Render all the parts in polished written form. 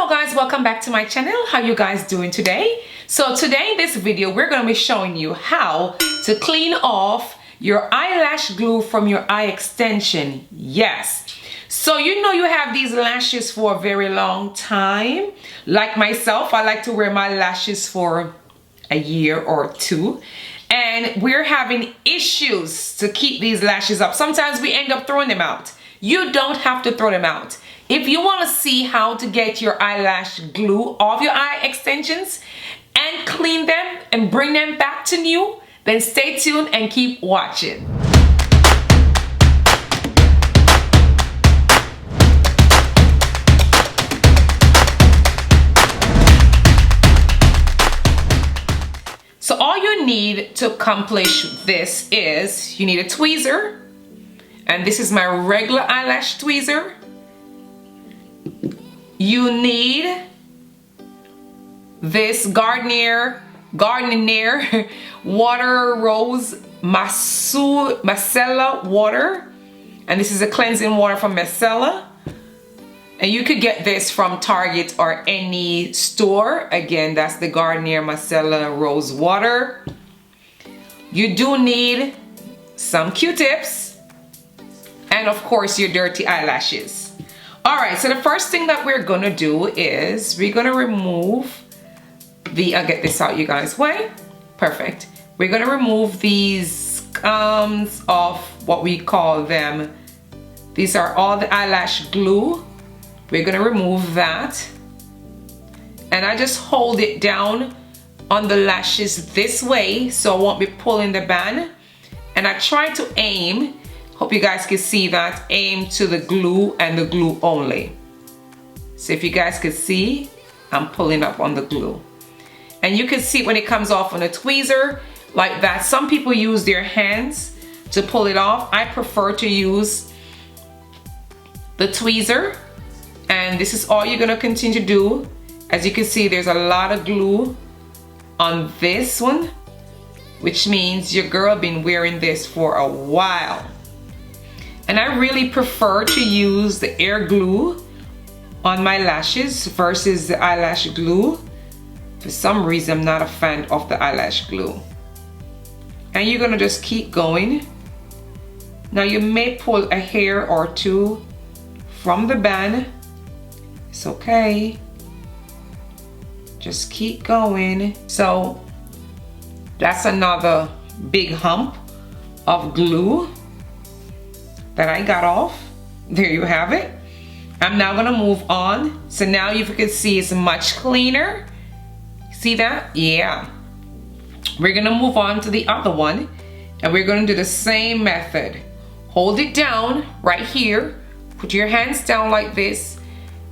guys, welcome back to my channel. How you guys doing today? So today in this video we're going to be showing you how to clean off your eyelash glue from your eye extension. Yes, so you know you have these lashes for a very long time. Like myself, I like to wear my lashes for a year or two, and we're having issues to keep these lashes up. Sometimes we end up throwing them out. You don't have to throw them out. If you want to see how to get your eyelash glue off your eye extensions and clean them and bring them back to new, then stay tuned and keep watching. So all you need to accomplish this is you need a tweezer, and this is my regular eyelash tweezer. You need this Garnier Water Rose Micellar Water, and this is a cleansing water from Micellar, and you could get this from Target or any store. Again, that's the Garnier Micellar Rose Water. You do need some Q-tips and of course your dirty eyelashes. Alright, so the first thing that we're gonna do is we're gonna remove the, I'll get this out you guys. Wait, perfect. We're gonna remove these scums of what we call them. These are all the eyelash glue. We're gonna remove that. And I just hold it down on the lashes this way so I won't be pulling the band. And I try to aim, hope you guys can see that, aim to the glue and the glue only. So if you guys can see, I'm pulling up on the glue. And you can see when it comes off on a tweezer like that. Some people use their hands to pull it off. I prefer to use the tweezer. And this is all you're gonna continue to do. As you can see, there's a lot of glue on this one, which means your girl been wearing this for a while. And I really prefer to use the air glue on my lashes versus the eyelash glue. For some reason, I'm not a fan of the eyelash glue. And you're gonna just keep going. Now you may pull a hair or two from the band. It's okay. Just keep going. So that's another big hump of glue that I got off. There you have it. I'm now gonna move on. So now you can see it's much cleaner. See that? Yeah. We're gonna move on to the other one, and we're gonna do the same method. Hold it down right here. Put your hands down like this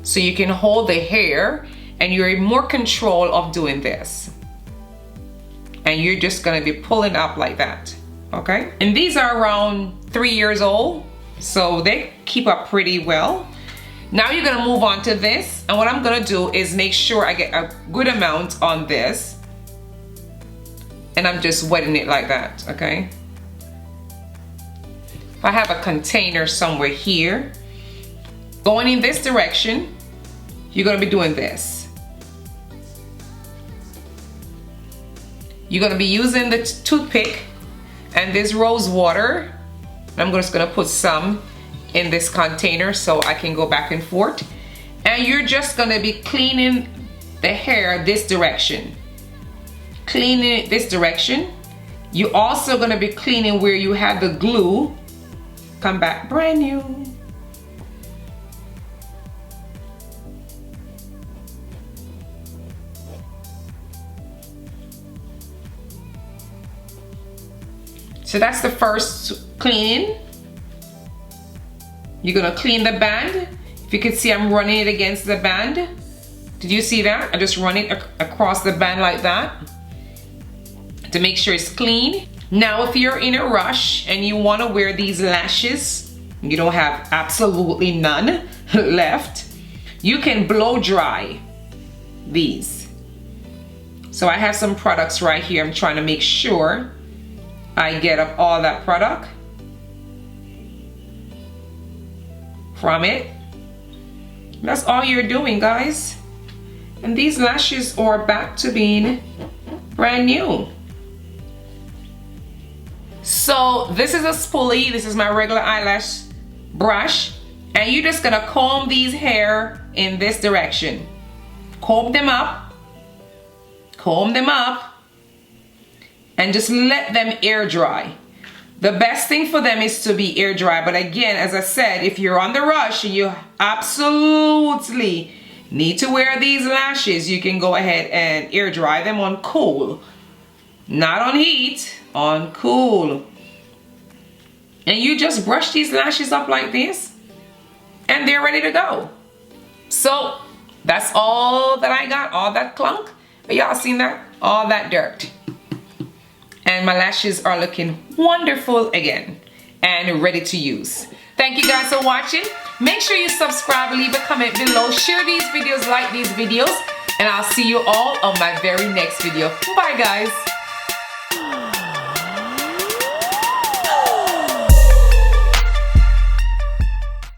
so you can hold the hair, and you're in more control of doing this. And you're just gonna be pulling up like that, okay? And these are around 3 years old, so they keep up pretty well. Now you're gonna move on to this, and what I'm gonna do is make sure I get a good amount on this, and I'm just wetting it like that, okay? If I have a container somewhere here, going in this direction, you're gonna be doing this. You're gonna be using the toothpick and this rose water. I'm just gonna put some in this container so I can go back and forth. And you're just gonna be cleaning the hair this direction. Cleaning it this direction. You're also gonna be cleaning where you have the glue. Come back brand new. So that's the first cleaning. You're gonna clean the band. If you can see, I'm running it against the band. Did you see that? I just run it across the band like that to make sure it's clean. Now, if you're in a rush and you wanna wear these lashes, you don't have absolutely none left, you can blow dry these. So I have some products right here. I'm trying to make sure I get up all that product from it. That's all you're doing, guys. And these lashes are back to being brand new. So this is a spoolie. This is my regular eyelash brush. And you're just gonna comb these hair in this direction. Comb them up, and just let them air dry. The best thing for them is to be air dry, but again, as I said, if you're on the rush and you absolutely need to wear these lashes, you can go ahead and air dry them on cool. Not on heat, on cool. And you just brush these lashes up like this, and they're ready to go. So that's all that I got, all that clunk. Y'all seen that? All that dirt. And my lashes are looking wonderful again and ready to use. Thank you guys for watching. Make sure you subscribe, leave a comment below, share these videos, like these videos, and I'll see you all on my very next video. Bye guys.